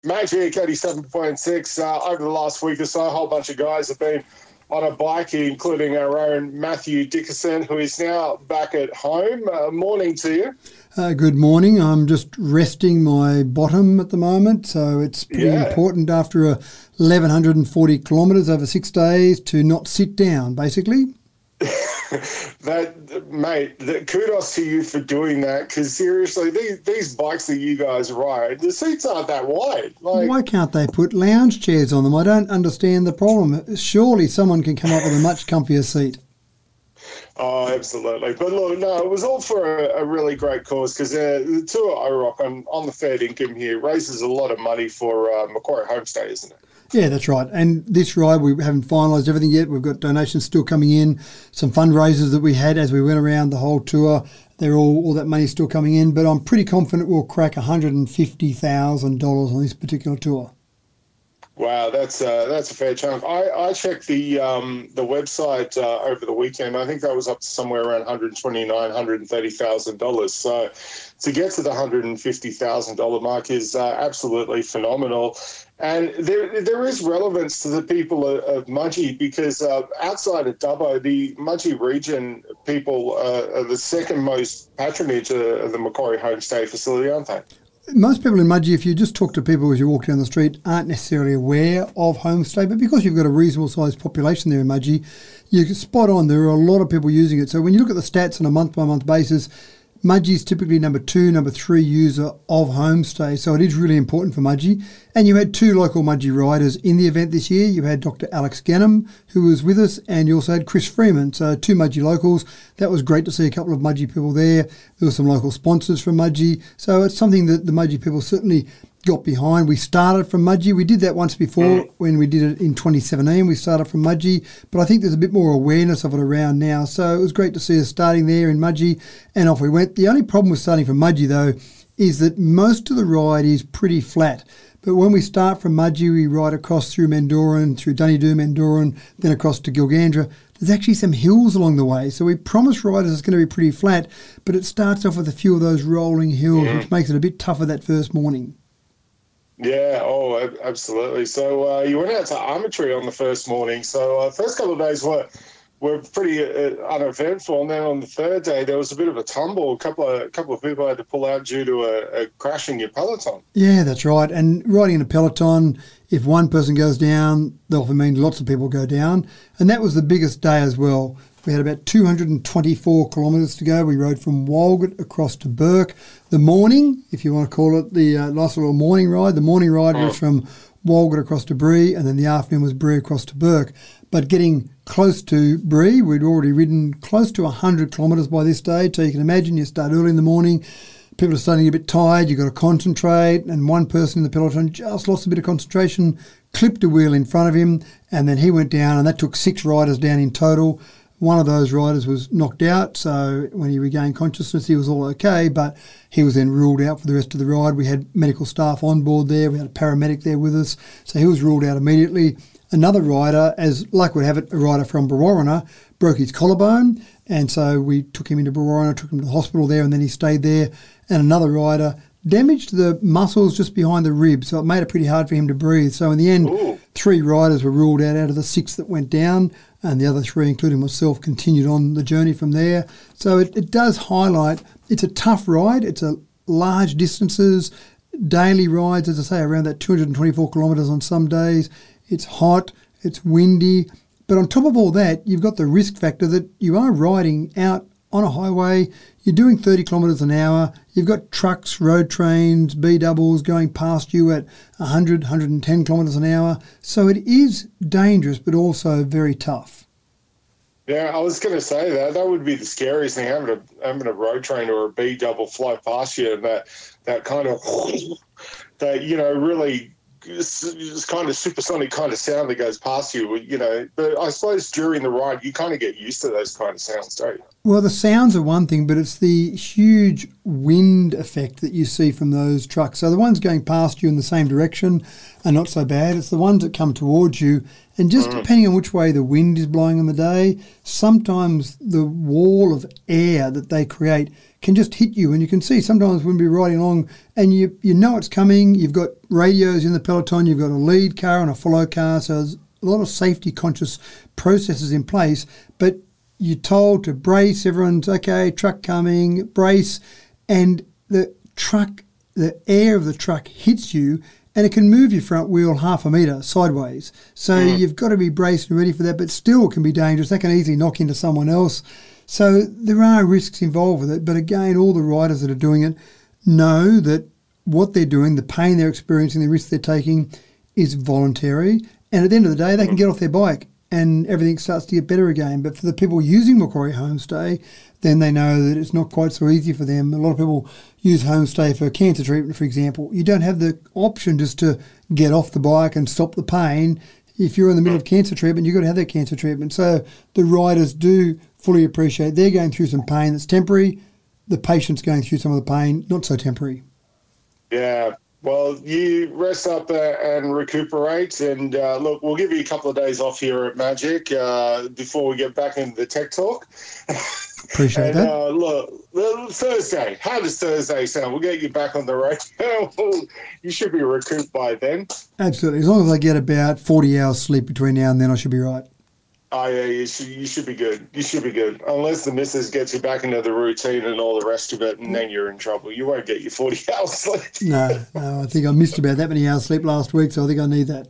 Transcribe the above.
Magic 87.6. Over the last week or so, a whole bunch of guys have been on a bike, including our own Mathew Dickerson, who is now back at home. Morning to you. Good morning. I'm just resting my bottom at the moment, so it's pretty important after 1,140 kilometres over 6 days to not sit down, basically. Kudos to you for doing that, because seriously, these bikes that you guys ride, the seats aren't that wide. Why can't they put lounge chairs on them? I don't understand the problem. Surely someone can come up with a much comfier seat. Oh, absolutely. But look, no, it was all for a really great cause, because the Tour OROC on the fair income here raises a lot of money for Macquarie Homestay, isn't it? Yeah, that's right. And this ride, we haven't finalised everything yet. We've got donations still coming in, some fundraisers that we had as we went around the whole tour. They're all that money's still coming in, but I'm pretty confident we'll crack $150,000 on this particular tour. Wow, that's a fair chunk. I checked the website over the weekend. I think that was up to somewhere around $129,000, $130,000. So to get to the $150,000 mark is absolutely phenomenal. And there is relevance to the people of Mudgee, because outside of Dubbo, the Mudgee region people are the second most patronage of the Macquarie Homestay facility, aren't they? Most people in Mudgee, if you just talk to people as you walk down the street, aren't necessarily aware of homestay, but because you've got a reasonable sized population there in Mudgee, you're spot on. There are a lot of people using it. So when you look at the stats on a month-by-month basis, Mudgee is typically number 2, number 3 user of homestay, so it is really important for Mudgee. And you had 2 local Mudgee riders in the event this year. You had Dr. Alex Gannam, who was with us, and you also had Chris Freeman, so 2 Mudgee locals. That was great to see a couple of Mudgee people there. There were some local sponsors from Mudgee, so it's something that the Mudgee people certainly got behind. We started from Mudgee. We did that once before when we did it in 2017. We started from Mudgee, but I think there's a bit more awareness of it around now. So it was great to see us starting there in Mudgee, and off we went. The only problem with starting from Mudgee, though, is that most of the ride is pretty flat. But when we start from Mudgee, we ride across through Mendoran, through Dunedoo, Mendoran, then across to Gilgandra. There's actually some hills along the way. So we promised riders it's going to be pretty flat, but it starts off with a few of those rolling hills, which makes it a bit tougher that first morning. Yeah, absolutely. So you went out to Armatry on the first morning. So first couple of days were pretty uneventful, and then on the third day there was a bit of a tumble. A couple of people had to pull out due to a crash in your peloton. Yeah, that's right. And riding in a peloton, if one person goes down, that often means lots of people go down. And that was the biggest day as well. We had about 224 kilometres to go. We rode from Walgett across to Bourke. The morning, if you want to call it the nice little morning ride, the morning ride was from Walgett across to Bree, and then the afternoon was Bree across to Bourke. But getting close to Bree, we'd already ridden close to 100 kilometres by this stage. So you can imagine you start early in the morning, people are starting to get a bit tired, you've got to concentrate, and one person in the peloton just lost a bit of concentration, clipped a wheel in front of him, and then he went down, and that took 6 riders down in total. One of those riders was knocked out, so when he regained consciousness, he was all okay, but he was then ruled out for the rest of the ride. We had medical staff on board there. We had a paramedic there with us, so he was ruled out immediately. Another rider, as luck would have it, a rider from Brewarrina, broke his collarbone, and so we took him into Brewarrina, took him to the hospital there, and then he stayed there. And another rider damaged the muscles just behind the ribs, so it made it pretty hard for him to breathe. So in the end, 3 riders were ruled out of the 6 that went down, and the other 3, including myself, continued on the journey from there. So it does highlight, it's a tough ride, it's a large distances, daily rides, as I say, around that 224 kilometres on some days. It's hot, it's windy, but on top of all that, you've got the risk factor that you are riding out on a highway, you're doing 30 kilometres an hour, you've got trucks, road trains, B-doubles going past you at 100, 110 kilometres an hour. So it is dangerous, but also very tough. Yeah, I was going to say that would be the scariest thing, having a road train or a B-double fly past you, and that kind of, that, really it's kind of supersonic kind of sound that goes past you, But I suppose during the ride, you kind of get used to those kind of sounds, don't you? Well, the sounds are one thing, but it's the huge wind effect that you see from those trucks. So the ones going past you in the same direction are not so bad. It's the ones that come towards you. And just depending on which way the wind is blowing on the day, sometimes the wall of air that they create can just hit you. And you can see sometimes when we're riding along and you know it's coming, you've got radios in the peloton, you've got a lead car and a follow car, so there's a lot of safety conscious processes in place, but you're told to brace, everyone's okay, truck coming, brace, and the air of the truck hits you and it can move your front wheel 0.5 metre sideways. So you've got to be braced and ready for that, but still can be dangerous. That can easily knock into someone else. So there are risks involved with it, but again, all the riders that are doing it know that what they're doing, the pain they're experiencing, the risk they're taking is voluntary. And at the end of the day, they can get off their bike and everything starts to get better again. But for the people using Macquarie Homestay, then they know that it's not quite so easy for them. A lot of people use Homestay for cancer treatment, for example. You don't have the option just to get off the bike and stop the pain. If you're in the middle of cancer treatment, you've got to have that cancer treatment. So the riders do fully appreciate they're going through some pain that's temporary. The patient's going through some of the pain, not so temporary. Yeah. Well, you rest up and recuperate. And look, we'll give you a couple of days off here at Magic before we get back into the tech talk. Appreciate that. Look, Thursday. How does Thursday sound? We'll get you back on the radio. You should be recouped by then. Absolutely. As long as I get about 40 hours sleep between now and then, I should be right. Oh, yeah, you should be good. You should be good. Unless the missus gets you back into the routine and all the rest of it, and then you're in trouble. You won't get your 40 hours sleep. No, I think I missed about that many hours sleep last week, so I think I need that.